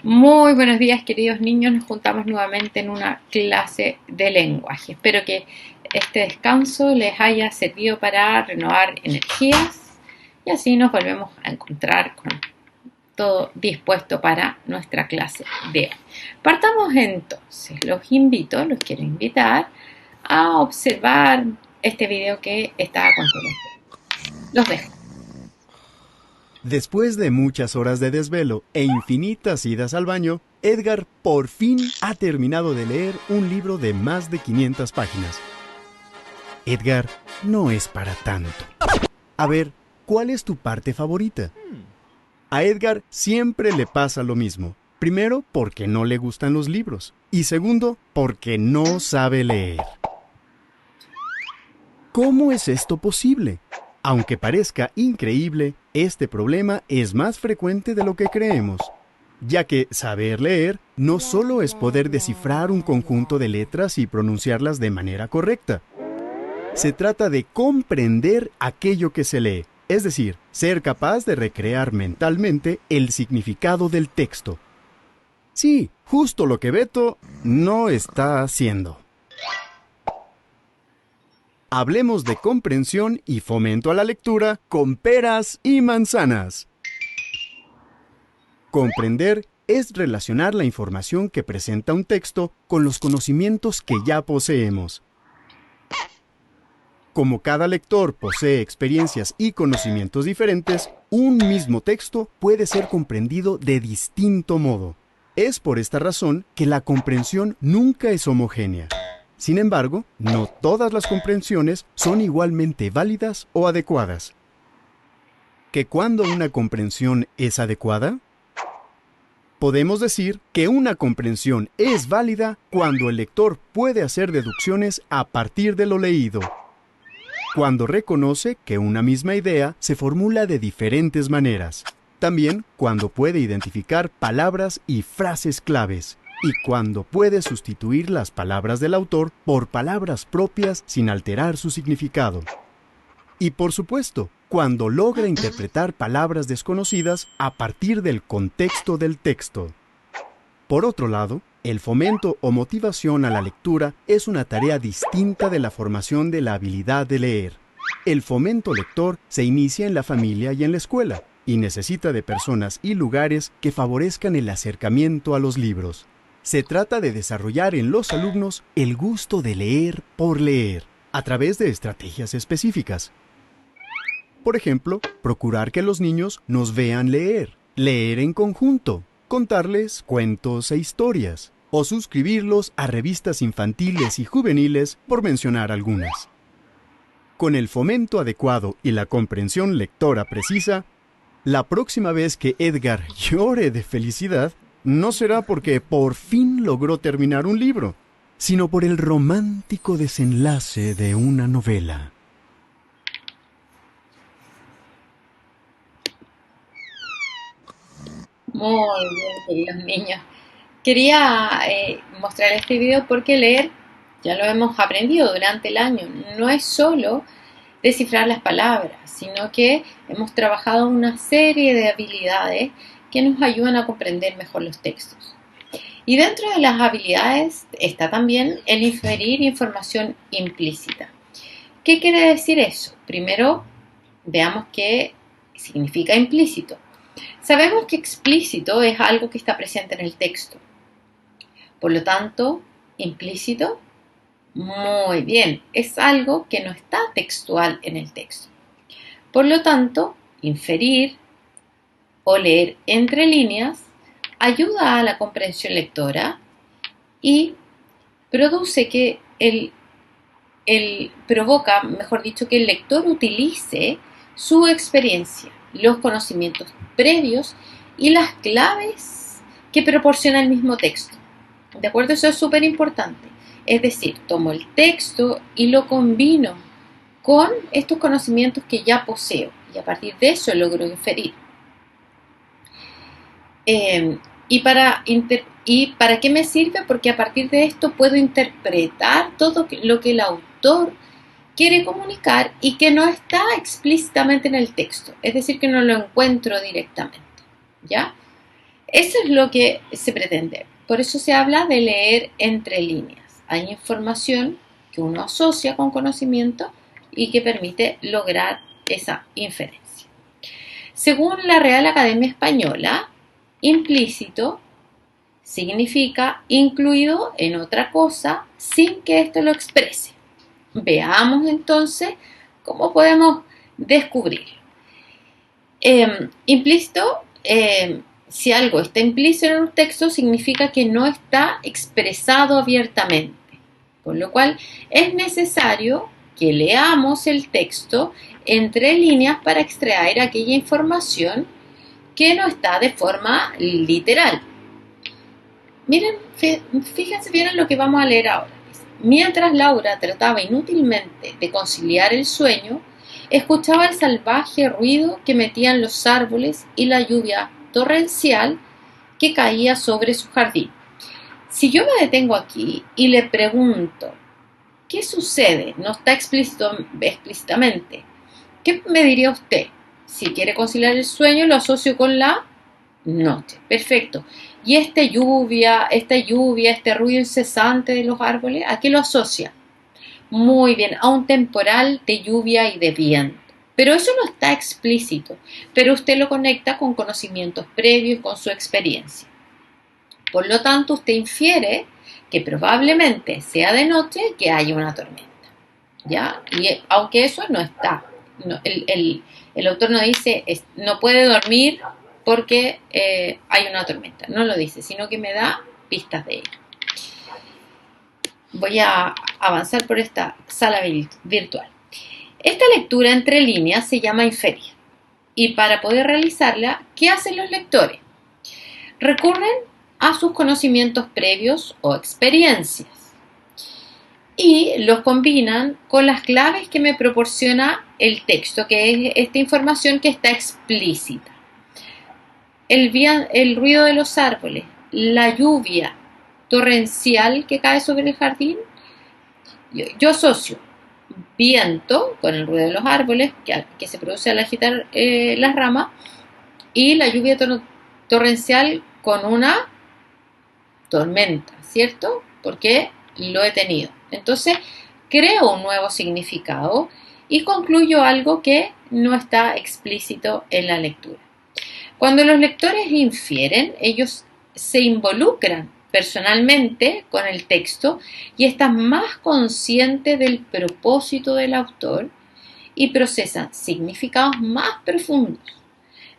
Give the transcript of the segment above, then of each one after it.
Muy buenos días, queridos niños. Nos juntamos nuevamente en una clase de lenguaje. Espero que este descanso les haya servido para renovar energías y así nos volvemos a encontrar con todo dispuesto para nuestra clase de hoy. Partamos entonces. Los quiero invitar a observar este video que está a continuación. Los dejo. Después de muchas horas de desvelo e infinitas idas al baño, Edgar por fin ha terminado de leer un libro de más de 500 páginas. Edgar, no es para tanto. A ver, ¿cuál es tu parte favorita? A Edgar siempre le pasa lo mismo. Primero, porque no le gustan los libros. Y segundo, porque no sabe leer. ¿Cómo es esto posible? Aunque parezca increíble, este problema es más frecuente de lo que creemos, ya que saber leer no solo es poder descifrar un conjunto de letras y pronunciarlas de manera correcta. Se trata de comprender aquello que se lee, es decir, ser capaz de recrear mentalmente el significado del texto. Sí, justo lo que Beto no está haciendo. Hablemos de comprensión y fomento a la lectura con peras y manzanas. Comprender es relacionar la información que presenta un texto con los conocimientos que ya poseemos. Como cada lector posee experiencias y conocimientos diferentes, un mismo texto puede ser comprendido de distinto modo. Es por esta razón que la comprensión nunca es homogénea. Sin embargo, no todas las comprensiones son igualmente válidas o adecuadas. ¿Que cuando una comprensión es adecuada? Podemos decir que una comprensión es válida cuando el lector puede hacer deducciones a partir de lo leído. Cuando reconoce que una misma idea se formula de diferentes maneras. También cuando puede identificar palabras y frases claves. Y cuando puede sustituir las palabras del autor por palabras propias sin alterar su significado. Y por supuesto, cuando logra interpretar palabras desconocidas a partir del contexto del texto. Por otro lado, el fomento o motivación a la lectura es una tarea distinta de la formación de la habilidad de leer. El fomento lector se inicia en la familia y en la escuela, y necesita de personas y lugares que favorezcan el acercamiento a los libros. Se trata de desarrollar en los alumnos el gusto de leer por leer, a través de estrategias específicas. Por ejemplo, procurar que los niños nos vean leer, leer en conjunto, contarles cuentos e historias, o suscribirlos a revistas infantiles y juveniles, por mencionar algunas. Con el fomento adecuado y la comprensión lectora precisa, la próxima vez que Edgar llore de felicidad, no será porque por fin logró terminar un libro, sino por el romántico desenlace de una novela. Muy bien, queridos niños. Quería mostrar este video porque leer, ya lo hemos aprendido durante el año, no es solo descifrar las palabras, sino que hemos trabajado una serie de habilidades que nos ayudan a comprender mejor los textos. Y dentro de las habilidades está también el inferir información implícita. ¿Qué quiere decir eso? Primero, veamos qué significa implícito. Sabemos que explícito es algo que está presente en el texto. Por lo tanto, implícito, muy bien, es algo que no está textual en el texto. Por lo tanto, inferir o leer entre líneas ayuda a la comprensión lectora y produce que provoca, mejor dicho, que el lector utilice su experiencia, los conocimientos previos y las claves que proporciona el mismo texto. ¿De acuerdo? Eso es súper importante. Es decir, tomo el texto y lo combino con estos conocimientos que ya poseo y a partir de eso logro inferir. ¿Y para qué me sirve? Porque a partir de esto puedo interpretar todo lo que el autor quiere comunicar y que no está explícitamente en el texto, es decir, que no lo encuentro directamente, ¿ya? Eso es lo que se pretende. Por eso se habla de leer entre líneas. Hay información que uno asocia con conocimiento y que permite lograr esa inferencia. Según la Real Academia Española, implícito significa incluido en otra cosa sin que esto lo exprese. Veamos entonces cómo podemos descubrirlo. Implícito, si algo está implícito en un texto, significa que no está expresado abiertamente, por lo cual es necesario que leamos el texto entre líneas para extraer aquella información que no está de forma literal. Miren, fíjense bien en lo que vamos a leer ahora. Mientras Laura trataba inútilmente de conciliar el sueño, escuchaba el salvaje ruido que metían los árboles y la lluvia torrencial que caía sobre su jardín. Si yo me detengo aquí y le pregunto, ¿qué sucede? No está explícitamente. ¿Qué me diría usted? Si quiere conciliar el sueño, lo asocio con la noche. Perfecto. Y esta lluvia, este ruido incesante de los árboles, ¿a qué lo asocia? Muy bien, a un temporal de lluvia y de viento. Pero eso no está explícito, pero usted lo conecta con conocimientos previos y con su experiencia. Por lo tanto, usted infiere que probablemente sea de noche que haya una tormenta. ¿Ya? Y aunque eso no está. No, el autor no dice, no puede dormir porque hay una tormenta. No lo dice, sino que me da pistas de ello. Voy a avanzar por esta sala virtual. Esta lectura entre líneas se llama inferir. Y para poder realizarla, ¿qué hacen los lectores? Recurren a sus conocimientos previos o experiencias y los combinan con las claves que me proporciona el texto, que es esta información que está explícita. El ruido de los árboles, la lluvia torrencial que cae sobre el jardín. Yo asocio viento con el ruido de los árboles que se produce al agitar las ramas y la lluvia torrencial con una tormenta, ¿cierto? Porque lo he tenido. Entonces, creo un nuevo significado y concluyo algo que no está explícito en la lectura. Cuando los lectores infieren, ellos se involucran personalmente con el texto y están más conscientes del propósito del autor y procesan significados más profundos.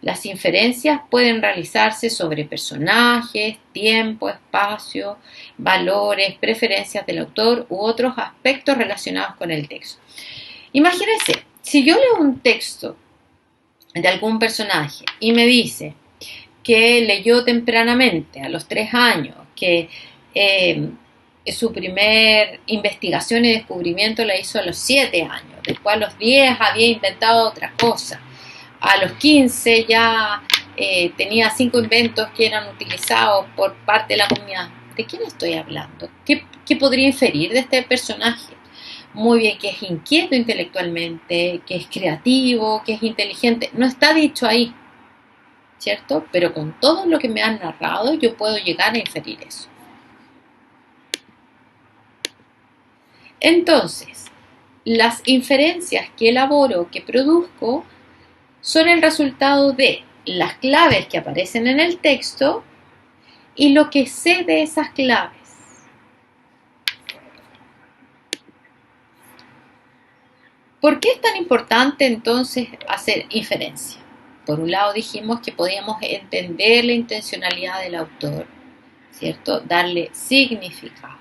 Las inferencias pueden realizarse sobre personajes, tiempo, espacio, valores, preferencias del autor u otros aspectos relacionados con el texto. Imagínense, si yo leo un texto de algún personaje y me dice que leyó tempranamente, a los 3 años, que su primer investigación y descubrimiento la hizo a los 7 años, después a los 10 había inventado otra cosa, a los 15 ya tenía 5 inventos que eran utilizados por parte de la comunidad. ¿De quién estoy hablando? ¿Qué podría inferir de este personaje? Muy bien, que es inquieto intelectualmente, que es creativo, que es inteligente. No está dicho ahí, ¿cierto? Pero con todo lo que me han narrado yo puedo llegar a inferir eso. Entonces, las inferencias que elaboro, que produzco, son el resultado de las claves que aparecen en el texto y lo que sé de esas claves. ¿Por qué es tan importante entonces hacer inferencia? Por un lado dijimos que podíamos entender la intencionalidad del autor, ¿cierto? Darle significado.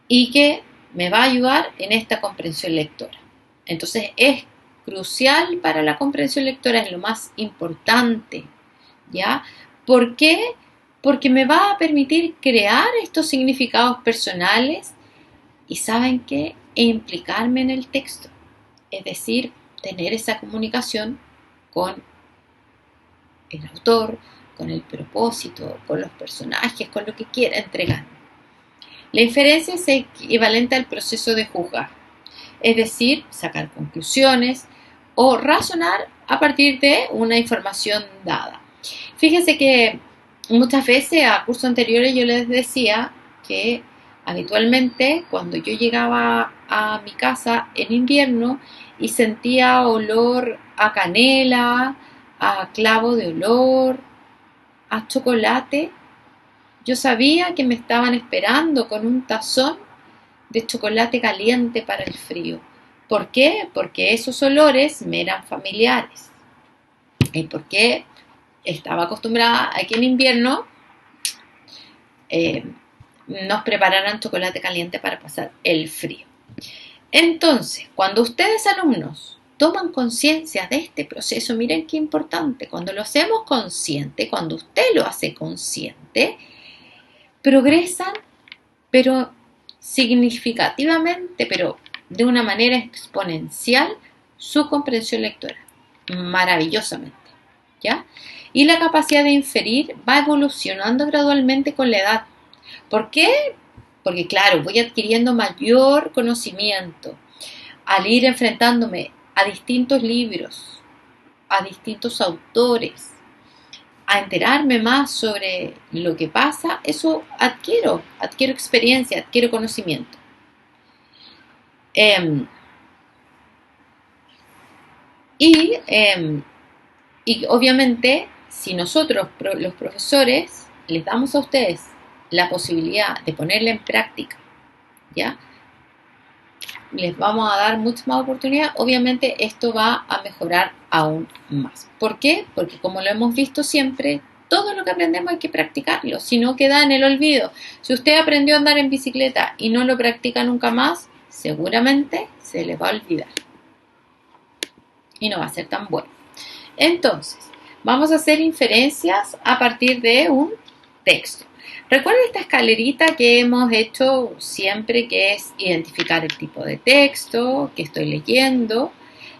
Y que me va a ayudar en esta comprensión lectora. Entonces es crucial para la comprensión lectora, es lo más importante, ¿ya? ¿Por qué? Porque me va a permitir crear estos significados personales y ¿saben qué? E implicarme en el texto, es decir, tener esa comunicación con el autor, con el propósito, con los personajes, con lo que quiera entregar. La inferencia es equivalente al proceso de juzgar, es decir, sacar conclusiones o razonar a partir de una información dada. Fíjense que muchas veces a cursos anteriores yo les decía que habitualmente cuando yo llegaba a mi casa en invierno y sentía olor a canela, a clavo de olor, a chocolate, yo sabía que me estaban esperando con un tazón de chocolate caliente para el frío. ¿Por qué? Porque esos olores me eran familiares. ¿Y por qué? Estaba acostumbrada a que en invierno eh, nos prepararan chocolate caliente para pasar el frío. Entonces, cuando ustedes alumnos toman conciencia de este proceso, miren qué importante, cuando lo hacemos consciente, cuando usted lo hace consciente, progresan, pero significativamente, pero de una manera exponencial, su comprensión lectora, maravillosamente, ¿ya? Y la capacidad de inferir va evolucionando gradualmente con la edad. ¿Por qué? Porque claro, voy adquiriendo mayor conocimiento al ir enfrentándome a distintos libros, a distintos autores, a enterarme más sobre lo que pasa, eso adquiero experiencia, adquiero conocimiento. Eh, y, eh, y obviamente, si nosotros, los profesores, les damos a ustedes la posibilidad de ponerla en práctica, ¿ya? Les vamos a dar mucha más oportunidad, obviamente esto va a mejorar aún más. ¿Por qué? Porque como lo hemos visto siempre, todo lo que aprendemos hay que practicarlo, si no queda en el olvido. Si usted aprendió a andar en bicicleta y no lo practica nunca más, seguramente se le va a olvidar y no va a ser tan bueno. Entonces, vamos a hacer inferencias a partir de un texto. Recuerden esta escalerita que hemos hecho siempre, que es identificar el tipo de texto que estoy leyendo,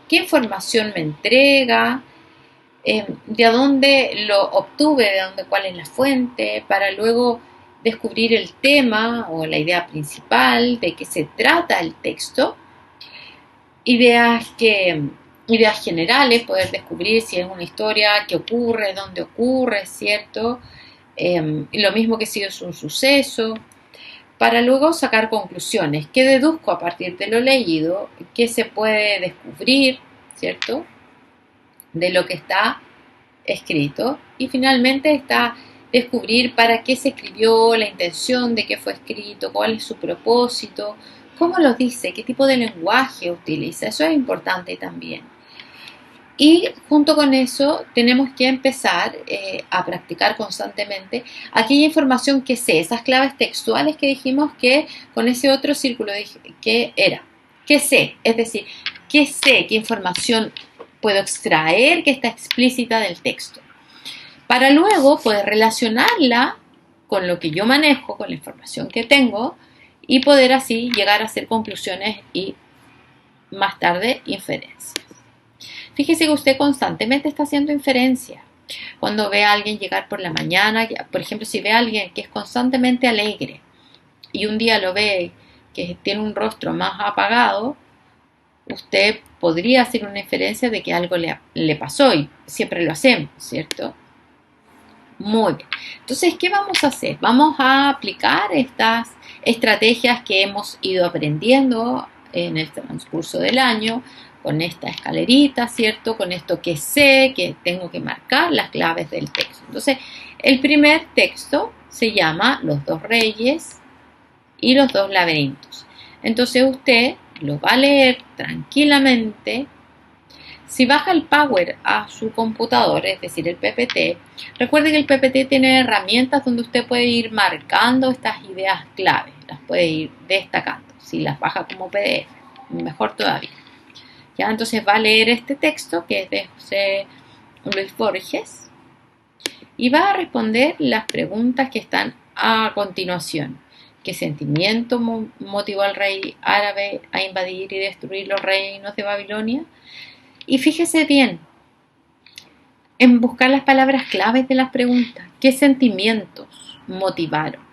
qué información me entrega, de dónde lo obtuve, de dónde, cuál es la fuente, para luego descubrir el tema o la idea principal, de qué se trata el texto, ideas generales, poder descubrir si es una historia, qué ocurre, dónde ocurre, ¿cierto? Lo mismo que si es un suceso, para luego sacar conclusiones. ¿Qué deduzco a partir de lo leído? ¿Qué se puede descubrir, ¿cierto? De lo que está escrito. Y finalmente está descubrir para qué se escribió, la intención de qué fue escrito, cuál es su propósito, cómo lo dice, qué tipo de lenguaje utiliza. Eso es importante también. Y junto con eso tenemos que empezar a practicar constantemente aquella información que sé, esas claves textuales que dijimos que con ese otro círculo que era, que sé, es decir, que sé, qué información puedo extraer que está explícita del texto, para luego poder relacionarla con lo que yo manejo, con la información que tengo y poder así llegar a hacer conclusiones y más tarde inferencias. Fíjese que usted constantemente está haciendo inferencia. Cuando ve a alguien llegar por la mañana, por ejemplo, si ve a alguien que es constantemente alegre y un día lo ve que tiene un rostro más apagado, usted podría hacer una inferencia de que algo le pasó y siempre lo hacemos, ¿cierto? Muy bien. Entonces, ¿qué vamos a hacer? Vamos a aplicar estas estrategias que hemos ido aprendiendo en el transcurso del año, con esta escalerita, ¿cierto? Con esto que sé, que tengo que marcar las claves del texto. Entonces, el primer texto se llama Los dos reyes y los dos laberintos. Entonces, usted lo va a leer tranquilamente. Si baja el Power a su computador, es decir, el PPT, recuerde que el PPT tiene herramientas donde usted puede ir marcando estas ideas clave, las puede ir destacando. Si las baja como PDF, mejor todavía. ¿Ya? Entonces va a leer este texto que es de José Luis Borges y va a responder las preguntas que están a continuación. ¿Qué sentimiento motivó al rey árabe a invadir y destruir los reinos de Babilonia? Y fíjese bien en buscar las palabras claves de las preguntas. ¿Qué sentimientos motivaron?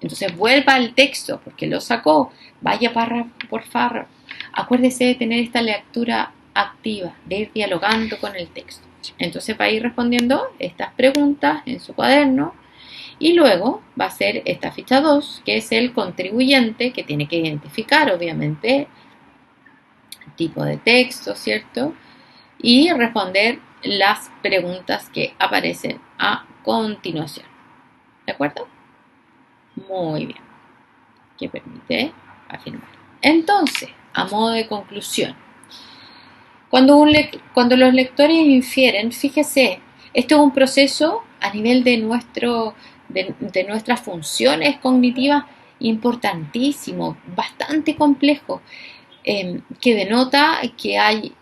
Entonces vuelva al texto porque lo sacó. Vaya párrafo por párrafo. Acuérdese de tener esta lectura activa, de ir dialogando con el texto. Entonces va a ir respondiendo estas preguntas en su cuaderno y luego va a hacer esta ficha 2, que es el contribuyente, que tiene que identificar obviamente tipo de texto, ¿cierto? Y responder las preguntas que aparecen a continuación. ¿De acuerdo? Muy bien. Que permite afirmar. Entonces, a modo de conclusión, cuando los lectores infieren, fíjese, esto es un proceso a nivel de nuestras funciones cognitivas importantísimo, bastante complejo, que denota que hay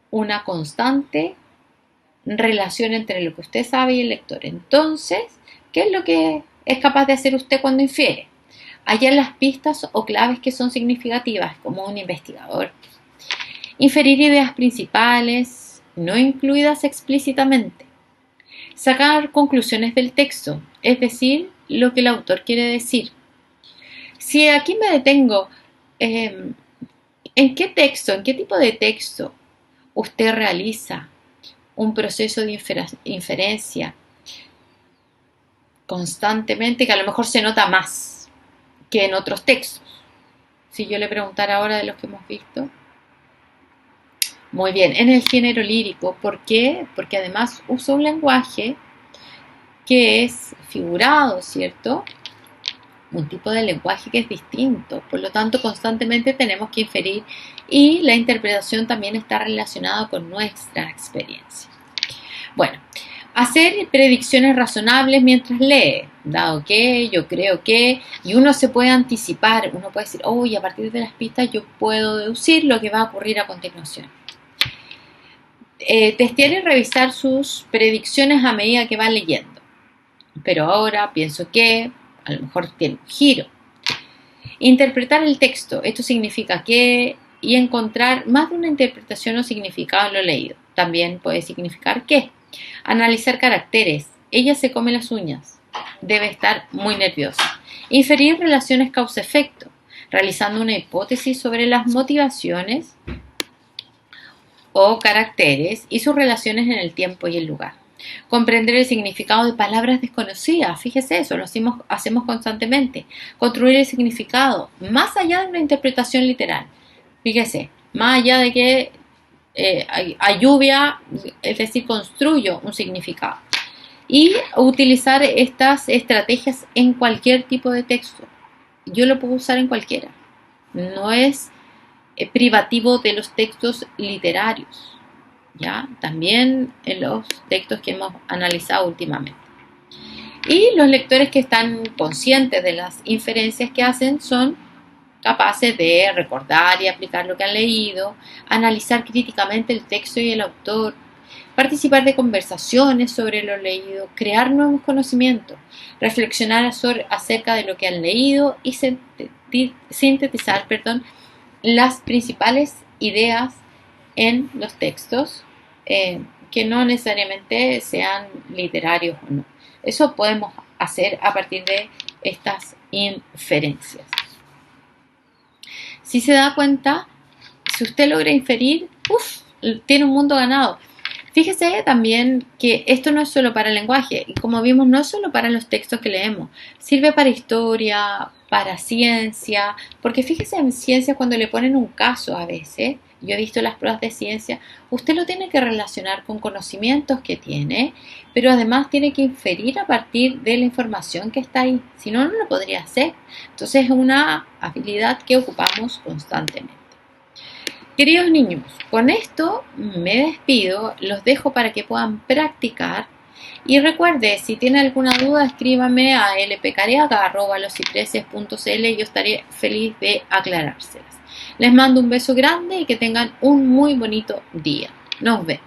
una constante relación entre lo que usted sabe y el lector. Entonces, ¿qué es lo que es capaz de hacer usted cuando infiere? Hallar las pistas o claves que son significativas, como un investigador. Inferir ideas principales, no incluidas explícitamente. Sacar conclusiones del texto, es decir, lo que el autor quiere decir. Si aquí me detengo, ¿en qué texto, en qué tipo de texto usted realiza un proceso de inferencia constantemente que a lo mejor se nota más que en otros textos? Si yo le preguntara ahora de los que hemos visto. Muy bien, en el género lírico. ¿Por qué? Porque además usa un lenguaje que es figurado, ¿cierto? Un tipo de lenguaje que es distinto. Por lo tanto, constantemente tenemos que inferir y la interpretación también está relacionada con nuestra experiencia. Bueno, hacer predicciones razonables mientras lee, dado que, yo creo que, y uno se puede anticipar, uno puede decir, oh, y a partir de las pistas yo puedo deducir lo que va a ocurrir a continuación. Testear y revisar sus predicciones a medida que va leyendo. Pero ahora pienso que a lo mejor tiene un giro. Interpretar el texto, esto significa que, y encontrar más de una interpretación o significado en lo leído. También puede significar que. Analizar caracteres, ella se come las uñas, debe estar muy nerviosa. Inferir relaciones causa-efecto, realizando una hipótesis sobre las motivaciones o caracteres y sus relaciones en el tiempo y el lugar. Comprender el significado de palabras desconocidas, fíjese eso, lo hacemos constantemente. Construir el significado, más allá de una interpretación literal. Fíjese, más allá de que a lluvia, es decir, construyo un significado. Y utilizar estas estrategias en cualquier tipo de texto. Yo lo puedo usar en cualquiera. No es privativo de los textos literarios, ¿ya? También en los textos que hemos analizado últimamente. Y los lectores que están conscientes de las inferencias que hacen son capaces de recordar y aplicar lo que han leído, analizar críticamente el texto y el autor, participar de conversaciones sobre lo leído, crear nuevos conocimientos, reflexionar acerca de lo que han leído y sintetizar, las principales ideas en los textos, que no necesariamente sean literarios o no. Eso podemos hacer a partir de estas inferencias. Si se da cuenta, si usted logra inferir, tiene un mundo ganado. Fíjese también que esto no es solo para el lenguaje, y como vimos, no es solo para los textos que leemos, sirve para historia, para ciencia, porque fíjese en ciencia cuando le ponen un caso a veces, yo he visto las pruebas de ciencia, usted lo tiene que relacionar con conocimientos que tiene, pero además tiene que inferir a partir de la información que está ahí, si no, no lo podría hacer. Entonces es una habilidad que ocupamos constantemente. Queridos niños, con esto me despido, los dejo para que puedan practicar y recuerde, si tiene alguna duda escríbame a lpcareaga@loscipreses.cl y yo estaré feliz de aclarárselas. Les mando un beso grande y que tengan un muy bonito día. Nos vemos.